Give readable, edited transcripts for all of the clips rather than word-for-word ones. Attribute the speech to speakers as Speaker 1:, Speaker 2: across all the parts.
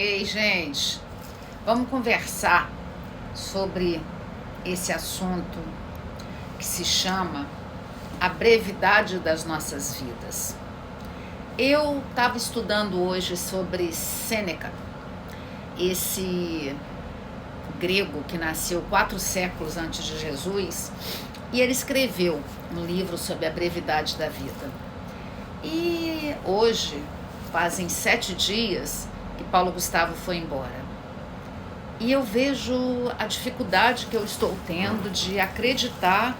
Speaker 1: Ei, gente, vamos conversar sobre esse assunto que se chama a brevidade das nossas vidas. Eu estava estudando hoje sobre Sêneca, esse grego que nasceu 4 séculos antes de Jesus, e ele escreveu um livro sobre a brevidade da vida. E hoje, fazem 7 dias que Paulo Gustavo foi embora. E eu vejo a dificuldade que eu estou tendo de acreditar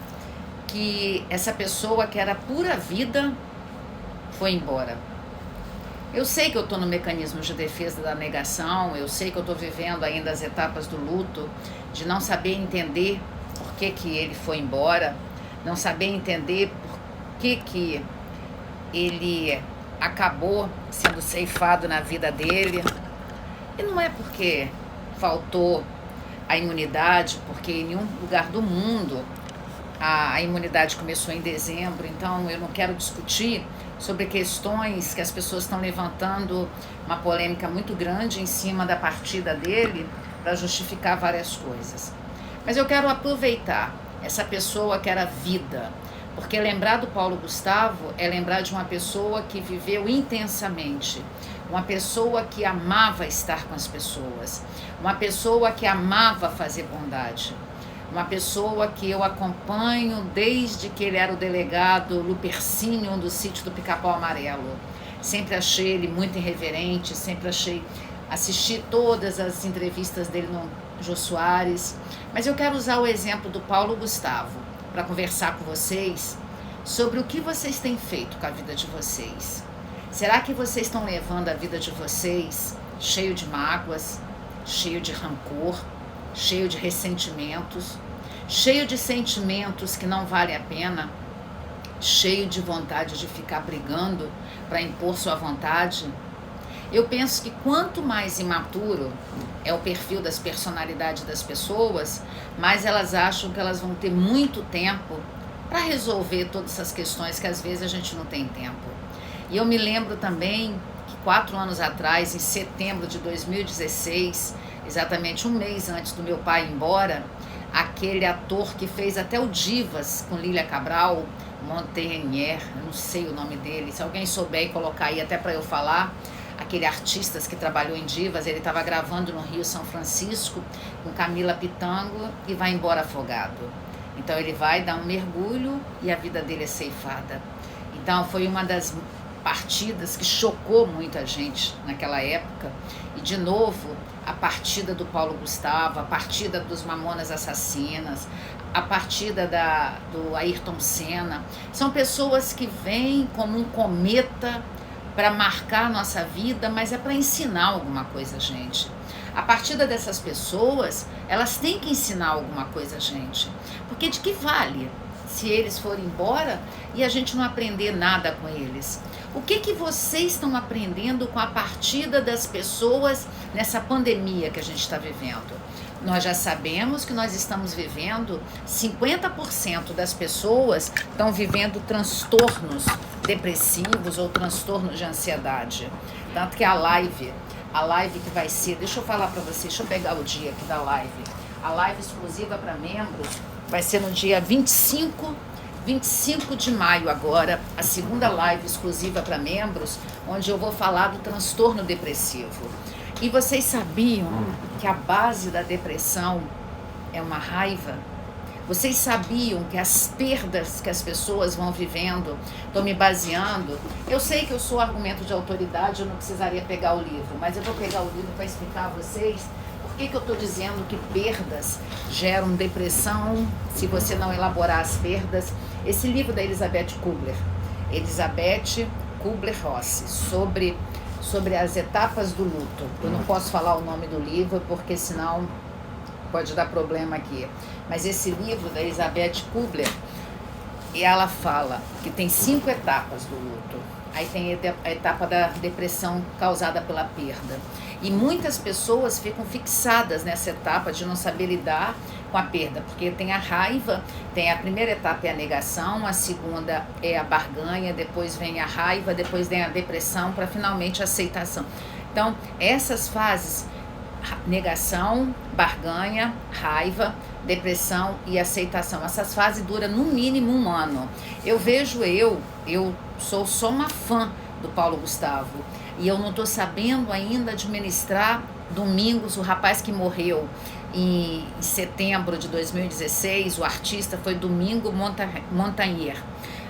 Speaker 1: que essa pessoa que era pura vida foi embora. Eu sei que eu estou no mecanismo de defesa da negação, eu sei que eu estou vivendo ainda as etapas do luto, de não saber entender por que ele foi embora, não saber entender por que ele acabou sendo ceifado na vida dele. E não é porque faltou a imunidade, porque em nenhum lugar do mundo a imunidade começou em dezembro, então eu não quero discutir sobre questões que as pessoas estão levantando uma polêmica muito grande em cima da partida dele para justificar várias coisas. Mas eu quero aproveitar essa pessoa que era vida, porque lembrar do Paulo Gustavo é lembrar de uma pessoa que viveu intensamente, uma pessoa que amava estar com as pessoas, uma pessoa que amava fazer bondade, uma pessoa que eu acompanho desde que ele era o delegado Lupercínio do sítio do Pica-Pau Amarelo. Sempre achei ele muito irreverente, assisti todas as entrevistas dele no Jô Soares, mas eu quero usar o exemplo do Paulo Gustavo para conversar com vocês sobre o que vocês têm feito com a vida de vocês. Será que vocês estão levando a vida de vocês cheio de mágoas, cheio de rancor, cheio de ressentimentos, cheio de sentimentos que não valem a pena, cheio de vontade de ficar brigando para impor sua vontade? Eu penso que quanto mais imaturo é o perfil das personalidades das pessoas, mais elas acham que elas vão ter muito tempo para resolver todas essas questões que às vezes a gente não tem tempo. E eu me lembro também que 4 anos atrás, em setembro de 2016, exatamente um mês antes do meu pai ir embora, aquele ator que fez até o Divas com Lília Cabral, Montagnier, eu não sei o nome dele, se alguém souber e colocar aí até para eu falar, aquele artista que trabalhou em Divas, ele estava gravando no Rio São Francisco com Camila Pitanga e vai embora afogado. Então ele vai dar um mergulho e a vida dele é ceifada. Então foi uma das partidas que chocou muita gente naquela época. E de novo, a partida do Paulo Gustavo, a partida dos Mamonas Assassinas, a partida do Ayrton Senna. São pessoas que vêm como um cometa para marcar a nossa vida, mas é para ensinar alguma coisa, gente. A partida dessas pessoas, elas têm que ensinar alguma coisa, gente. Porque de que vale se eles forem embora e a gente não aprender nada com eles? O que vocês estão aprendendo com a partida das pessoas nessa pandemia que a gente está vivendo? Nós já sabemos que nós estamos vivendo, 50% das pessoas estão vivendo transtornos depressivos ou transtornos de ansiedade. Tanto que a live que vai ser, deixa eu falar para vocês, deixa eu pegar o dia aqui da live. A live exclusiva para membros vai ser no dia 25 de maio agora, a segunda live exclusiva para membros, onde eu vou falar do transtorno depressivo. E vocês sabiam que a base da depressão é uma raiva? Vocês sabiam que as perdas que as pessoas vão vivendo, estou me baseando, eu sei que eu sou argumento de autoridade, eu não precisaria pegar o livro, mas eu vou pegar o livro para explicar a vocês por que eu estou dizendo que perdas geram depressão, se você não elaborar as perdas. Esse livro da Elizabeth Kubler-Ross, sobre as etapas do luto. Eu não posso falar o nome do livro, porque senão pode dar problema aqui. Mas esse livro da Elizabeth Kubler, ela fala que tem 5 etapas do luto. Aí tem a etapa da depressão causada pela perda. E muitas pessoas ficam fixadas nessa etapa de não saber lidar com a perda, porque tem a raiva, tem a primeira etapa é a negação, a segunda é a barganha, depois vem a raiva, depois vem a depressão, para finalmente a aceitação. Então, essas fases, negação, barganha, raiva, depressão e aceitação, essas fases duram no mínimo 1 ano. Eu sou só uma fã do Paulo Gustavo e eu não estou sabendo ainda administrar Domingos, o rapaz que morreu em setembro de 2016, o artista foi Domingo Montagnier,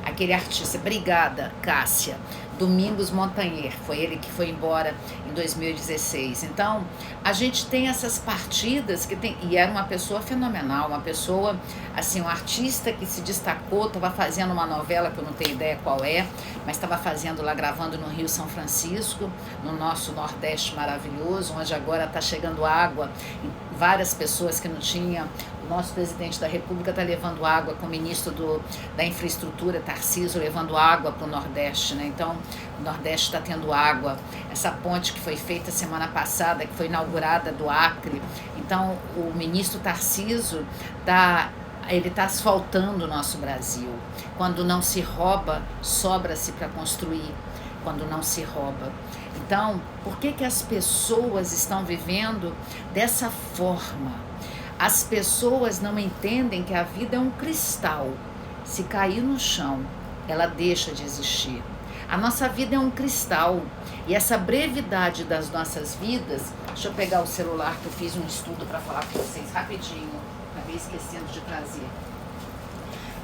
Speaker 1: aquele artista. Obrigada, Cássia. Domingos Montagnier, foi ele que foi embora em 2016. Então, a gente tem essas partidas que tem, e era uma pessoa fenomenal, uma pessoa, assim, um artista que se destacou, estava fazendo uma novela que eu não tenho ideia qual é, mas estava fazendo lá, gravando no Rio São Francisco, no nosso Nordeste maravilhoso, onde agora está chegando água, e várias pessoas que não tinham. O nosso presidente da República está levando água com o ministro da Infraestrutura, Tarcísio, levando água para o Nordeste, né? Então, o Nordeste está tendo água. Essa ponte que foi feita semana passada, que foi inaugurada do Acre. Então, o ministro Tarcísio ele está asfaltando o nosso Brasil. Quando não se rouba, sobra-se para construir. Quando não se rouba. Então, por que as pessoas estão vivendo dessa forma? As pessoas não entendem que a vida é um cristal. Se cair no chão, ela deixa de existir. A nossa vida é um cristal. E essa brevidade das nossas vidas... Deixa eu pegar o celular que eu fiz um estudo para falar com vocês rapidinho. Acabei esquecendo de trazer.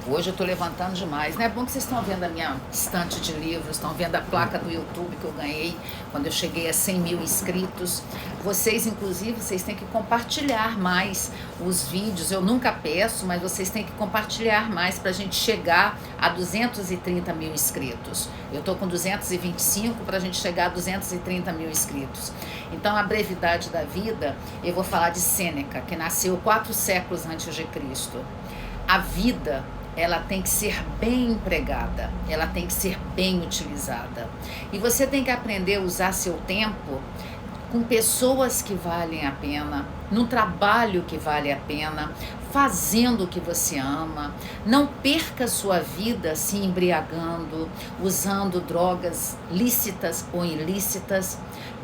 Speaker 1: Hoje eu estou levantando demais, né? É bom que vocês estão vendo a minha estante de livros, estão vendo a placa do YouTube que eu ganhei quando eu cheguei a 100 mil inscritos. Vocês, inclusive, vocês têm que compartilhar mais os vídeos. Eu nunca peço, mas vocês têm que compartilhar mais para a gente chegar a 230 mil inscritos. Eu estou com 225 para a gente chegar a 230 mil inscritos. Então, a brevidade da vida, eu vou falar de Sêneca, que nasceu 4 séculos antes de Cristo. A vida, ela tem que ser bem empregada, ela tem que ser bem utilizada. E você tem que aprender a usar seu tempo com pessoas que valem a pena, no trabalho que vale a pena, fazendo o que você ama. Não perca sua vida se embriagando, usando drogas lícitas ou ilícitas,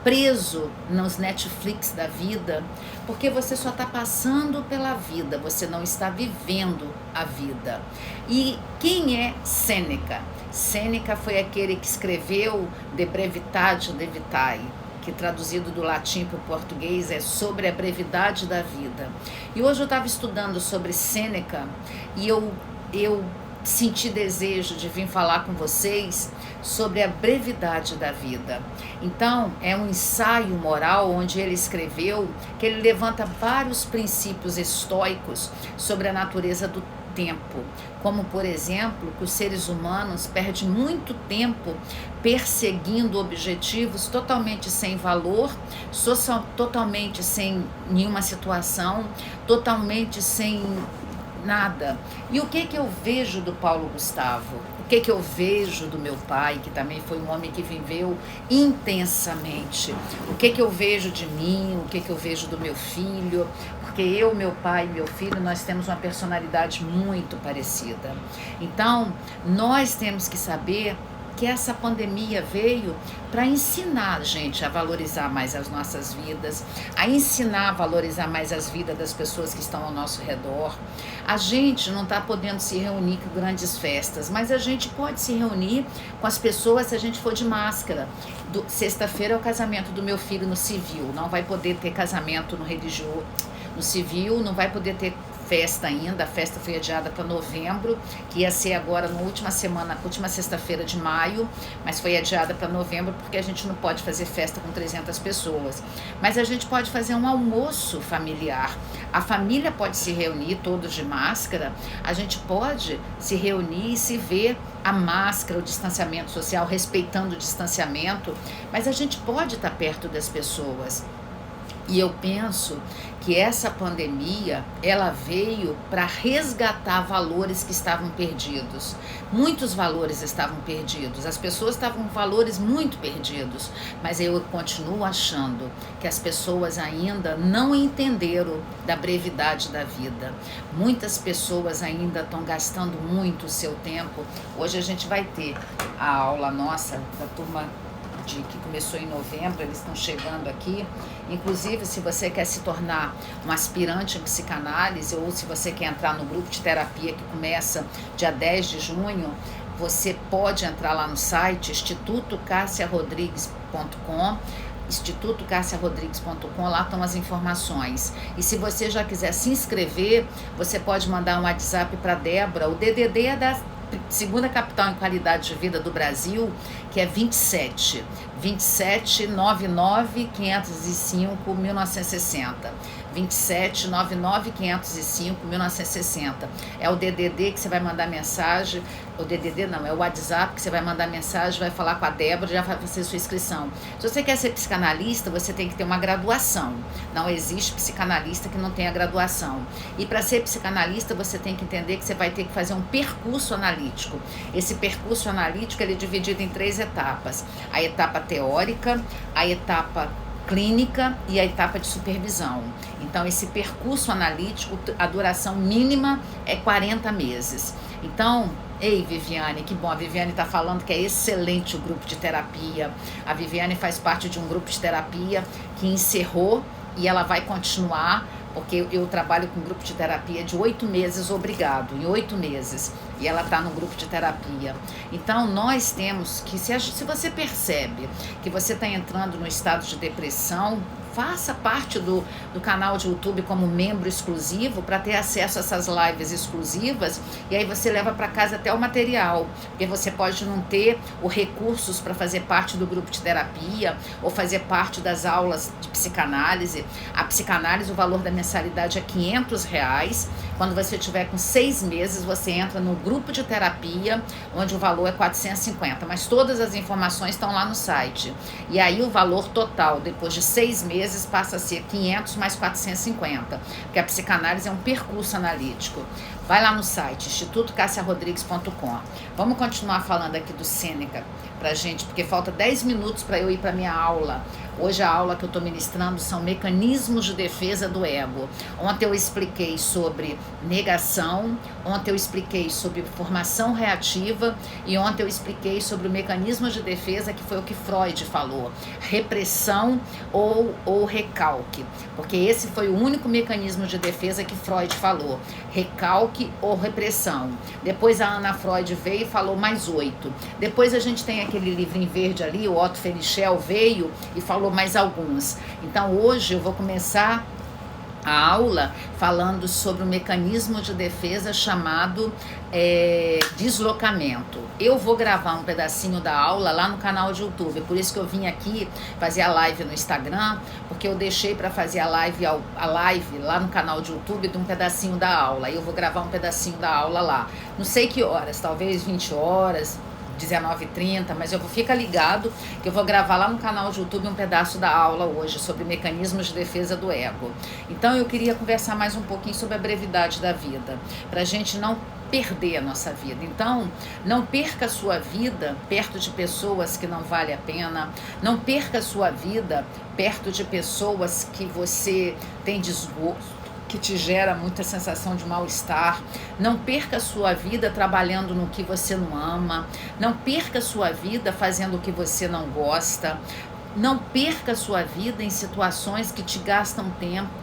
Speaker 1: preso nos Netflix da vida, porque você só está passando pela vida, você não está vivendo a vida. E quem é Sêneca? Sêneca foi aquele que escreveu De Brevitate Vitae, que traduzido do latim para o português é sobre a brevidade da vida. E hoje eu estava estudando sobre Sêneca e eu senti desejo de vir falar com vocês sobre a brevidade da vida. Então, é um ensaio moral onde ele escreveu que ele levanta vários princípios estoicos sobre a natureza do tempo, como por exemplo que os seres humanos perdem muito tempo perseguindo objetivos totalmente sem valor, totalmente sem nenhuma situação, totalmente sem nada. E o que eu vejo do Paulo Gustavo? O que eu vejo do meu pai, que também foi um homem que viveu intensamente? O que eu vejo de mim? O que eu vejo do meu filho? Porque eu, meu pai e meu filho, nós temos uma personalidade muito parecida. Então, nós temos que saber que essa pandemia veio para ensinar a gente a valorizar mais as nossas vidas, a ensinar a valorizar mais as vidas das pessoas que estão ao nosso redor. A gente não está podendo se reunir com grandes festas, mas a gente pode se reunir com as pessoas se a gente for de máscara. Sexta-feira é o casamento do meu filho no civil, não vai poder ter casamento no religioso. No civil não vai poder ter festa ainda, a festa foi adiada para novembro, que ia ser agora na última semana, última sexta-feira de maio, mas foi adiada para novembro porque a gente não pode fazer festa com 300 pessoas. Mas a gente pode fazer um almoço familiar. A família pode se reunir, todos de máscara, a gente pode se reunir e se ver a máscara, o distanciamento social, respeitando o distanciamento, mas a gente pode estar perto das pessoas. E eu penso que essa pandemia, ela veio para resgatar valores que estavam perdidos. Muitos valores estavam perdidos, as pessoas estavam com valores muito perdidos, mas eu continuo achando que as pessoas ainda não entenderam da brevidade da vida. Muitas pessoas ainda estão gastando muito o seu tempo. Hoje a gente vai ter a aula nossa da turma que começou em novembro, eles estão chegando aqui. Inclusive, se você quer se tornar um aspirante em psicanálise ou se você quer entrar no grupo de terapia que começa dia 10 de junho, você pode entrar lá no site institutocassiarodrigues.com, institutocassiarodrigues.com, lá estão as informações. E se você já quiser se inscrever, você pode mandar um WhatsApp para a Débora. O DDD é da segunda capital em qualidade de vida do Brasil, que é 27 99 505 1960. 27 99 505 1960. É o DDD que você vai mandar mensagem. O DDD não, é o WhatsApp que você vai mandar mensagem, vai falar com a Débora, já vai fazer sua inscrição. Se você quer ser psicanalista, você tem que ter uma graduação. Não existe psicanalista que não tenha graduação. E para ser psicanalista, você tem que entender que você vai ter que fazer um percurso analítico. Esse percurso analítico ele é dividido em 3 etapas. A etapa teórica, a etapa clínica e a etapa de supervisão. Então, esse percurso analítico, a duração mínima é 40 meses. Então, ei, Viviane, que bom, a Viviane está falando que é excelente o grupo de terapia. A Viviane faz parte de um grupo de terapia que encerrou e ela vai continuar, porque eu trabalho com um grupo de terapia de 8 meses, obrigado, em 8 meses. E ela está no grupo de terapia. Então, nós temos que, se você percebe que você está entrando no estado de depressão, faça parte do canal de YouTube como membro exclusivo para ter acesso a essas lives exclusivas, e aí você leva para casa até o material, porque você pode não ter os recursos para fazer parte do grupo de terapia ou fazer parte das aulas de psicanálise. A psicanálise, o valor da mensalidade é R$500. Quando você tiver com 6 meses, você entra no grupo de terapia, onde o valor é 450, mas todas as informações estão lá no site. E aí o valor total, depois de 6 meses, passa a ser 500 mais 450, porque a psicanálise é um percurso analítico. Vai lá no site, institutocassiarodrigues.com. Vamos continuar falando aqui do Sêneca pra gente, porque falta 10 minutos para eu ir para minha aula. Hoje a aula que eu estou ministrando são mecanismos de defesa do ego. Ontem eu expliquei sobre negação, ontem eu expliquei sobre formação reativa e ontem eu expliquei sobre o mecanismo de defesa, que foi o que Freud falou, repressão ou recalque, porque esse foi o único mecanismo de defesa que Freud falou, recalque ou repressão. Depois a Ana Freud veio e falou mais 8. Depois a gente tem aquele livrinho verde ali, o Otto Fenichel veio e falou mais alguns. Então hoje eu vou começar a aula falando sobre o mecanismo de defesa chamado deslocamento. Eu vou gravar um pedacinho da aula lá no canal de YouTube, por isso que eu vim aqui fazer a live no Instagram, porque eu deixei para fazer a live lá no canal de YouTube de um pedacinho da aula. Eu vou gravar um pedacinho da aula lá. Não sei que horas, talvez 20 horas, 19h30, mas fica ligado que eu vou gravar lá no canal de YouTube um pedaço da aula hoje sobre mecanismos de defesa do ego. Então eu queria conversar mais um pouquinho sobre a brevidade da vida, para a gente não perder a nossa vida. Então, não perca a sua vida perto de pessoas que não vale a pena, não perca a sua vida perto de pessoas que você tem desgosto, que te gera muita sensação de mal-estar. Não perca a sua vida trabalhando no que você não ama, não perca a sua vida fazendo o que você não gosta, não perca a sua vida em situações que te gastam tempo.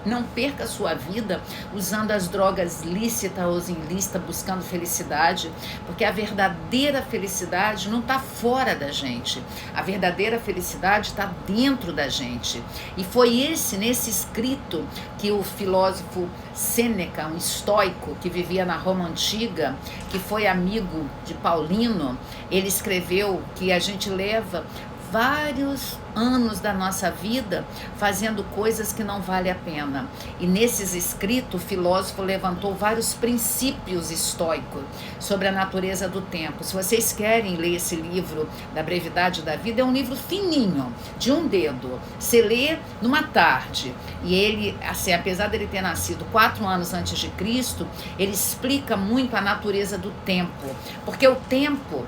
Speaker 1: Não perca a sua vida usando as drogas lícitas ou ilícitas, buscando felicidade, porque a verdadeira felicidade não está fora da gente. A verdadeira felicidade está dentro da gente. E foi nesse escrito que o filósofo Sêneca, um estoico que vivia na Roma Antiga, que foi amigo de Paulino, ele escreveu que a gente leva vários anos da nossa vida fazendo coisas que não vale a pena. E nesses escritos, o filósofo levantou vários princípios estoicos sobre a natureza do tempo. Se vocês querem ler esse livro da brevidade da vida, é um livro fininho, de um dedo. Você lê numa tarde. E ele, assim, apesar dele ter nascido 4 anos antes de Cristo, ele explica muito a natureza do tempo. Porque o tempo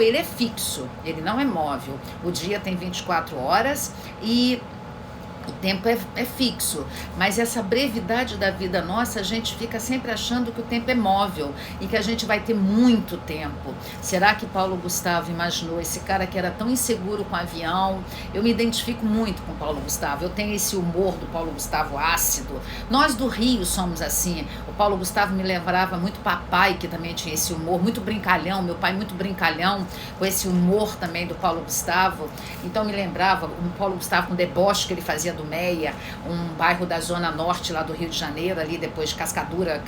Speaker 1: ele é fixo, ele não é móvel. O dia tem 24 horas e O tempo é fixo, mas essa brevidade da vida nossa, a gente fica sempre achando que o tempo é móvel e que a gente vai ter muito tempo. Será que Paulo Gustavo imaginou esse cara que era tão inseguro com o avião? Eu me identifico muito com Paulo Gustavo, eu tenho esse humor do Paulo Gustavo ácido. Nós do Rio somos assim. O Paulo Gustavo me lembrava muito papai, que também tinha esse humor, muito brincalhão, meu pai muito brincalhão, com esse humor também do Paulo Gustavo. Então me lembrava o Paulo Gustavo com o deboche que ele fazia do Meia, um bairro da zona norte lá do Rio de Janeiro, ali depois de Cascadura,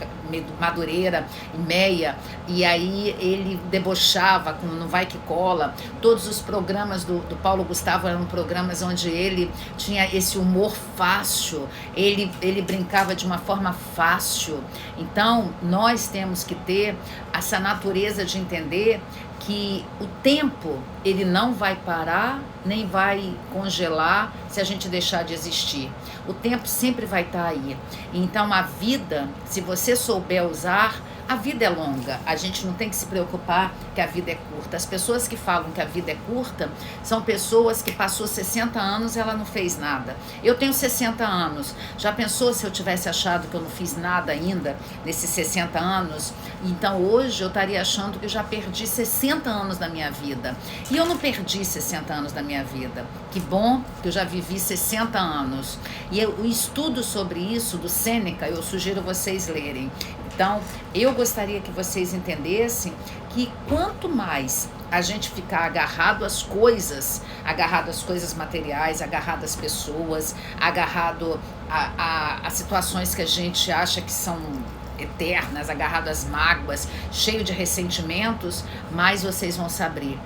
Speaker 1: Madureira e Meia, e aí ele debochava com Não Vai Que Cola. Todos os programas do Paulo Gustavo eram programas onde ele tinha esse humor fácil, ele brincava de uma forma fácil. Então nós temos que ter essa natureza de entender que o tempo ele não vai parar nem vai congelar se a gente deixar de existir. O tempo sempre vai estar aí. Então a vida, se você souber usar, a vida é longa, a gente não tem que se preocupar que a vida é curta. As pessoas que falam que a vida é curta são pessoas que passou 60 anos e ela não fez nada. Eu tenho 60 anos, já pensou se eu tivesse achado que eu não fiz nada ainda nesses 60 anos? Então hoje eu estaria achando que eu já perdi 60 anos da minha vida. E eu não perdi 60 anos da minha vida. Que bom que eu já vivi 60 anos. E o estudo sobre isso do Sêneca, eu sugiro vocês lerem. Então, eu gostaria que vocês entendessem que quanto mais a gente ficar agarrado às coisas materiais, agarrado às pessoas, agarrado a situações que a gente acha que são eternas, agarrado às mágoas, cheio de ressentimentos, mais vocês vão saber.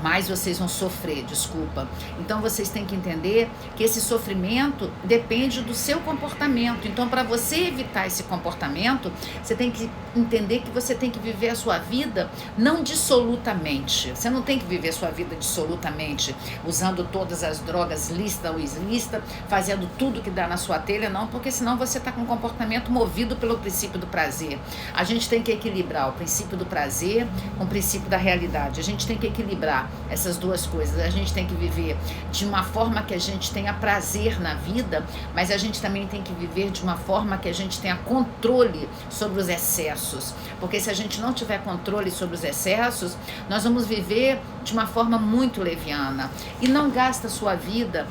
Speaker 1: Mais vocês vão sofrer, desculpa. Então vocês têm que entender que esse sofrimento depende do seu comportamento. Então, para você evitar esse comportamento, você tem que entender que você tem que viver a sua vida não dissolutamente. Você não tem que viver a sua vida dissolutamente, usando todas as drogas lícita ou ilícita, fazendo tudo que dá na sua telha, não, porque senão você está com um comportamento movido pelo princípio do prazer. A gente tem que equilibrar o princípio do prazer com o princípio da realidade. A gente tem que equilibrar essas duas coisas. A gente tem que viver de uma forma que a gente tenha prazer na vida, mas a gente também tem que viver de uma forma que a gente tenha controle sobre os excessos, porque se a gente não tiver controle sobre os excessos, nós vamos viver de uma forma muito leviana. E não gasta a sua vida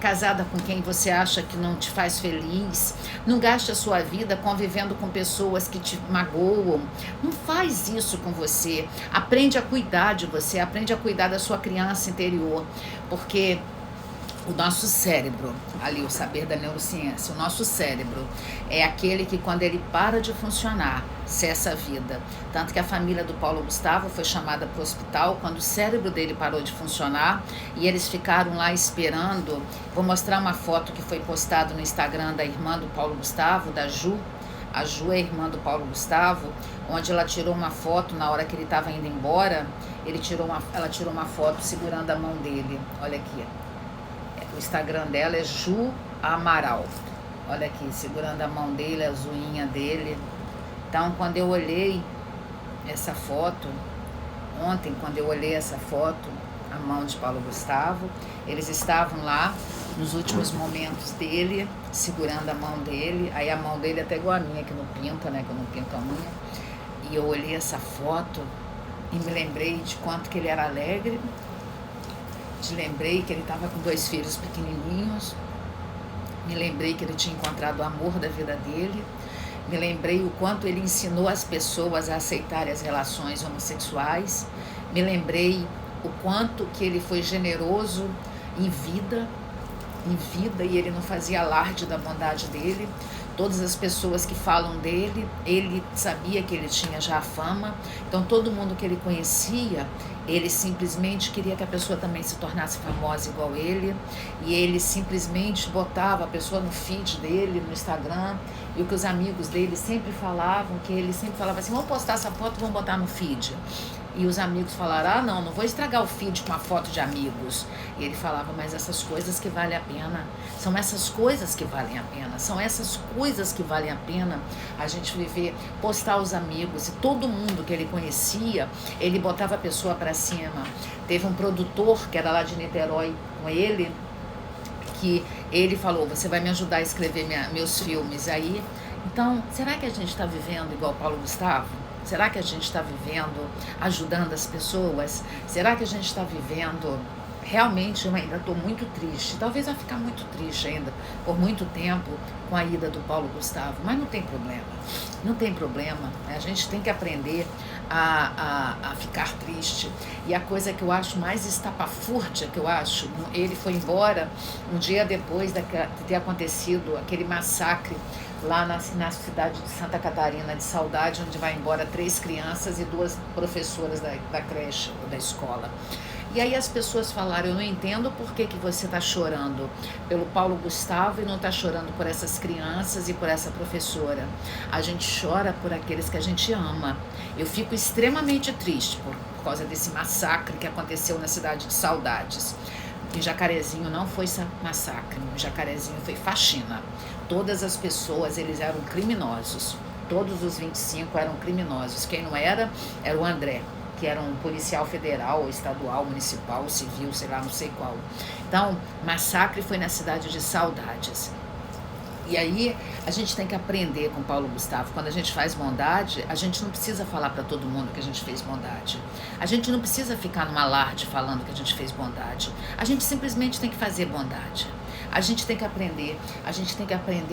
Speaker 1: casada com quem você acha que não te faz feliz, não gaste a sua vida convivendo com pessoas que te magoam. Não faz isso com você. Aprende a cuidar de você, aprende a cuidar da sua criança interior, porque o nosso cérebro, ali o saber da neurociência, o nosso cérebro é aquele que quando ele para de funcionar, cessa a vida. Tanto que a família do Paulo Gustavo foi chamada para o hospital quando o cérebro dele parou de funcionar e eles ficaram lá esperando. Vou mostrar uma foto que foi postada no Instagram da irmã do Paulo Gustavo, da Ju. A Ju é irmã do Paulo Gustavo, onde ela tirou uma foto na hora que ele estava indo embora. Ela tirou uma foto segurando a mão dele. Olha aqui. O Instagram dela é Ju Amaral. Olha aqui, segurando a mão dele, a zoinha dele. Então, quando eu olhei essa foto, ontem, quando eu olhei essa foto, a mão de Paulo Gustavo, eles estavam lá nos últimos momentos dele, segurando a mão dele. Aí a mão dele é até igual a minha, que não pinta, né? Que eu não pinto a unha. E eu olhei essa foto e me lembrei de quanto que ele era alegre. Me lembrei que ele estava com 2 filhos pequenininhos. Me lembrei que ele tinha encontrado o amor da vida dele. Me lembrei o quanto ele ensinou as pessoas a aceitarem as relações homossexuais. Me lembrei o quanto que ele foi generoso em vida, e ele não fazia alarde da bondade dele. Todas as pessoas que falam dele, ele sabia que ele tinha já a fama. Então todo mundo que ele conhecia, ele simplesmente queria que a pessoa também se tornasse famosa igual ele. E ele simplesmente botava a pessoa no feed dele, no Instagram. E o que os amigos dele sempre falavam, que ele sempre falava assim, vamos postar essa foto, vamos botar no feed. E os amigos falaram, não vou estragar o feed com uma foto de amigos. E ele falava, mas essas coisas que valem a pena, são essas coisas que valem a pena, são essas coisas que valem a pena a gente viver, postar os amigos. E todo mundo que ele conhecia, ele botava a pessoa para cima. Teve um produtor que era lá de Niterói com ele, que Ele falou, você vai me ajudar a escrever meus filmes aí. Então, será que a gente está vivendo igual Paulo Gustavo? Será que a gente está vivendo ajudando as pessoas? Será que a gente está vivendo... Realmente eu ainda estou muito triste, talvez vai ficar muito triste ainda por muito tempo com a ida do Paulo Gustavo, mas não tem problema, não tem problema, a gente tem que aprender a ficar triste. E a coisa que eu acho mais estapafúrdia, que eu acho, ele foi embora um dia depois de ter acontecido aquele massacre lá na cidade de Santa Catarina, de Saudade, onde vai embora 3 crianças e 2 professoras da creche, da escola. E aí as pessoas falaram, eu não entendo por que você está chorando pelo Paulo Gustavo e não está chorando por essas crianças e por essa professora. A gente chora por aqueles que a gente ama. Eu fico extremamente triste por causa desse massacre que aconteceu na cidade de Saudades. Em Jacarezinho não foi massacre, em Jacarezinho foi faxina. Todas as pessoas, eles eram criminosos. Todos os 25 eram criminosos. Quem não era, era o André, que era um policial federal, estadual, municipal, civil, sei lá, não sei qual. Então, massacre foi na cidade de Saudades. E aí, a gente tem que aprender com Paulo Gustavo. Quando a gente faz bondade, a gente não precisa falar para todo mundo que a gente fez bondade. A gente não precisa ficar num alarde falando que a gente fez bondade. A gente simplesmente tem que fazer bondade. A gente tem que aprender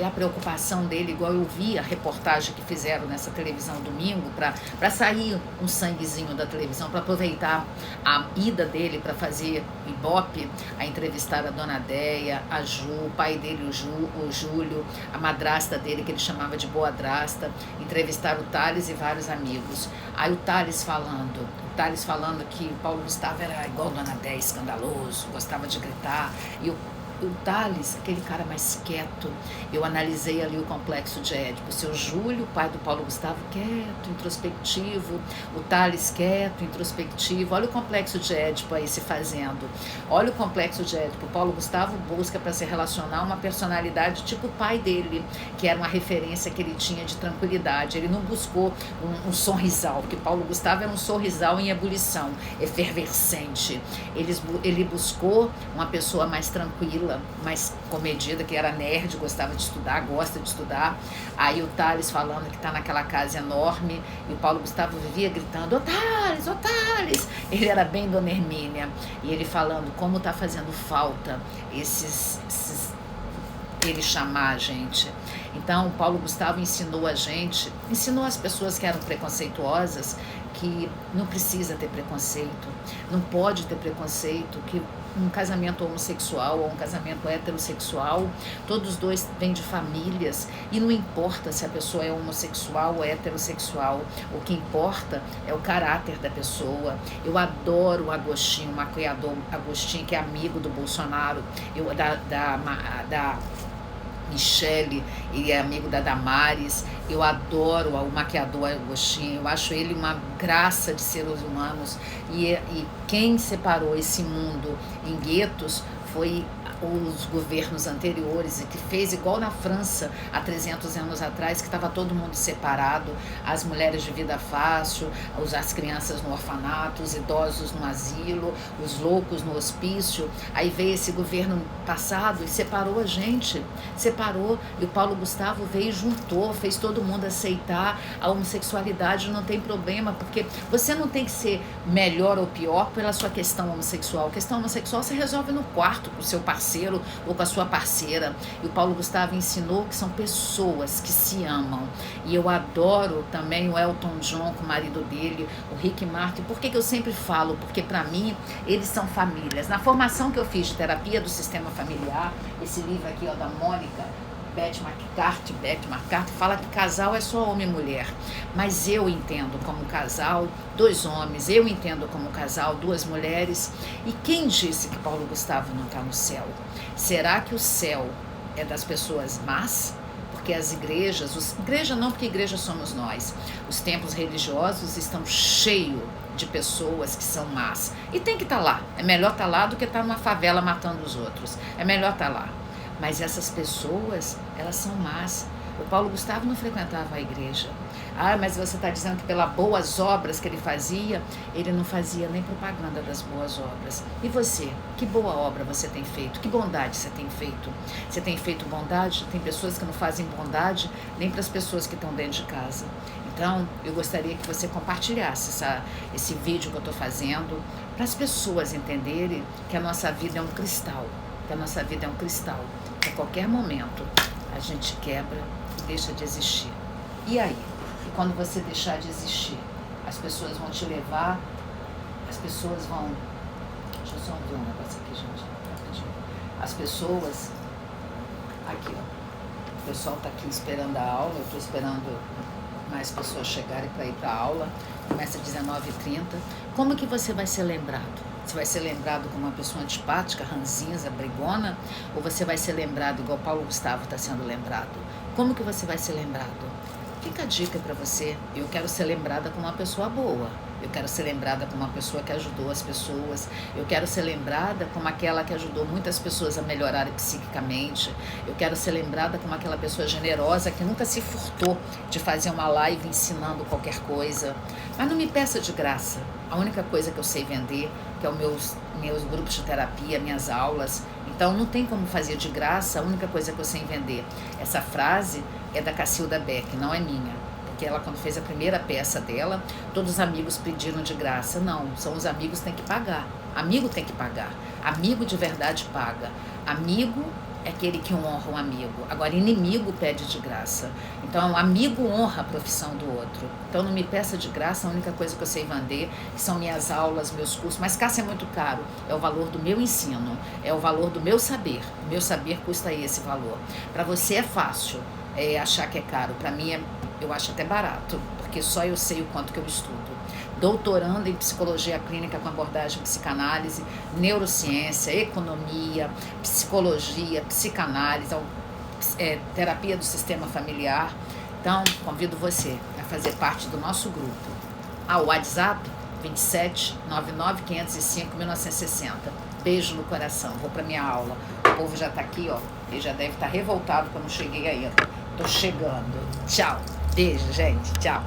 Speaker 1: a preocupação dele, igual eu vi a reportagem que fizeram nessa televisão domingo, para sair um sanguezinho da televisão, para aproveitar a ida dele para fazer Ibope, a entrevistar a dona Déia, a Ju, o pai dele, o Júlio, a madrasta dele, que ele chamava de boadrasta, entrevistar o Thales e vários amigos. Aí o Thales falando que o Paulo Gustavo era igual a dona Déia, escandaloso, gostava de gritar, e o Thales, aquele cara mais quieto, eu analisei ali o complexo de Édipo. O seu Júlio, pai do Paulo Gustavo, quieto, introspectivo, o Thales quieto, introspectivo. Olha o complexo de Édipo aí se fazendo. Olha o complexo de Édipo. O Paulo Gustavo busca para se relacionar uma personalidade tipo o pai dele, que era uma referência que ele tinha de tranquilidade. Ele não buscou um sorrisal, porque Paulo Gustavo era um sorrisal em ebulição, efervescente. Ele buscou uma pessoa mais tranquila, mais comedida, que era nerd, gostava de estudar, gosta de estudar. Aí o Thales falando que está naquela casa enorme, e o Paulo Gustavo vivia gritando, ô Thales, ô Thales! Ele era bem Dona Hermínia, e ele falando como está fazendo falta ele chamar a gente. Então, o Paulo Gustavo ensinou as pessoas que eram preconceituosas, que não precisa ter preconceito, não pode ter preconceito, que um casamento homossexual ou um casamento heterossexual, todos os dois vêm de famílias, e não importa se a pessoa é homossexual ou heterossexual, o que importa é o caráter da pessoa. Eu adoro o Agostinho, o maquiador Agostinho, que é amigo do Bolsonaro, da Michele, ele é amigo da Damares. Eu adoro o maquiador Agostinho, eu acho ele uma graça de seres humanos, e quem separou esse mundo em guetos foi os governos anteriores, e que fez igual na França há 300 anos atrás, que estava todo mundo separado, as mulheres de vida fácil, as crianças no orfanato, os idosos no asilo, os loucos no hospício. Aí veio esse governo passado e separou a gente, separou, e o Paulo Gustavo veio e juntou, fez todo mundo aceitar a homossexualidade. Não tem problema, porque você não tem que ser melhor ou pior pela sua questão homossexual. A questão homossexual você resolve no quarto com o seu parceiro ou com a sua parceira. E o Paulo Gustavo ensinou que são pessoas que se amam. E eu adoro também o Elton John com o marido dele, o Rick Martin. Por que eu sempre falo? Porque para mim eles são famílias. Na formação que eu fiz de terapia do sistema familiar, esse livro aqui, ó, da Mônica Beth McCarthy, fala que casal é só homem e mulher, mas eu entendo como casal 2 homens, eu entendo como casal 2 mulheres. E quem disse que Paulo Gustavo não está no céu? Será que o céu é das pessoas más? Porque as igrejas, igreja não, porque igreja somos nós, os templos religiosos estão cheios de pessoas que são más, e tem que estar lá. É melhor estar lá do que estar numa favela matando os outros, é melhor estar lá. Mas essas pessoas, elas são más. O Paulo Gustavo não frequentava a igreja. Ah, mas você está dizendo que pelas boas obras que ele não fazia nem propaganda das boas obras. E você? Que boa obra você tem feito? Que bondade você tem feito? Você tem feito bondade? Tem pessoas que não fazem bondade nem para as pessoas que estão dentro de casa. Então, eu gostaria que você compartilhasse esse vídeo que eu estou fazendo para as pessoas entenderem que a nossa vida é um cristal. Que a nossa vida é um cristal. Que a qualquer momento a gente quebra e deixa de existir. E aí? E quando você deixar de existir, as pessoas vão te levar, as pessoas vão... Deixa eu só ver um negócio aqui, gente, rapidinho. As pessoas... Aqui, ó. O pessoal está aqui esperando a aula, eu estou esperando mais pessoas chegarem para ir para a aula. Começa às 19h30. Como que você vai ser lembrado? Você vai ser lembrado como uma pessoa antipática, ranzinza, brigona? Ou você vai ser lembrado igual Paulo Gustavo está sendo lembrado? Como que você vai ser lembrado? Fica a dica para você. Eu quero ser lembrada como uma pessoa boa. Eu quero ser lembrada como uma pessoa que ajudou as pessoas. Eu quero ser lembrada como aquela que ajudou muitas pessoas a melhorarem psiquicamente. Eu quero ser lembrada como aquela pessoa generosa que nunca se furtou de fazer uma live ensinando qualquer coisa. Mas não me peça de graça. A única coisa que eu sei vender, que é os meus grupos de terapia, minhas aulas. Então não tem como fazer de graça, a única coisa que eu sei vender. Essa frase é da Cacilda Beck, não é minha. Porque ela, quando fez a primeira peça dela, todos os amigos pediram de graça. Não, são os amigos que têm que pagar. Amigo tem que pagar. Amigo de verdade paga. Amigo é aquele que honra um amigo. Agora, inimigo pede de graça. Então, amigo honra a profissão do outro. Então, não me peça de graça, a única coisa que eu sei vender, que são minhas aulas, meus cursos. Mas, Cássia, é muito caro. É o valor do meu ensino. É o valor do meu saber. O meu saber custa esse valor. Para você é fácil achar que é caro. Para mim, eu acho até barato. Porque só eu sei o quanto que eu estudo. Doutorando em psicologia clínica com abordagem psicanálise, neurociência, economia, psicologia, psicanálise, terapia do sistema familiar. Então, convido você a fazer parte do nosso grupo. O WhatsApp 27 99 505 1960. Beijo no coração. Vou para minha aula. O povo já está aqui, ó. Ele já deve estar revoltado que eu não cheguei ainda. Tô chegando. Tchau. Beijo, gente. Tchau.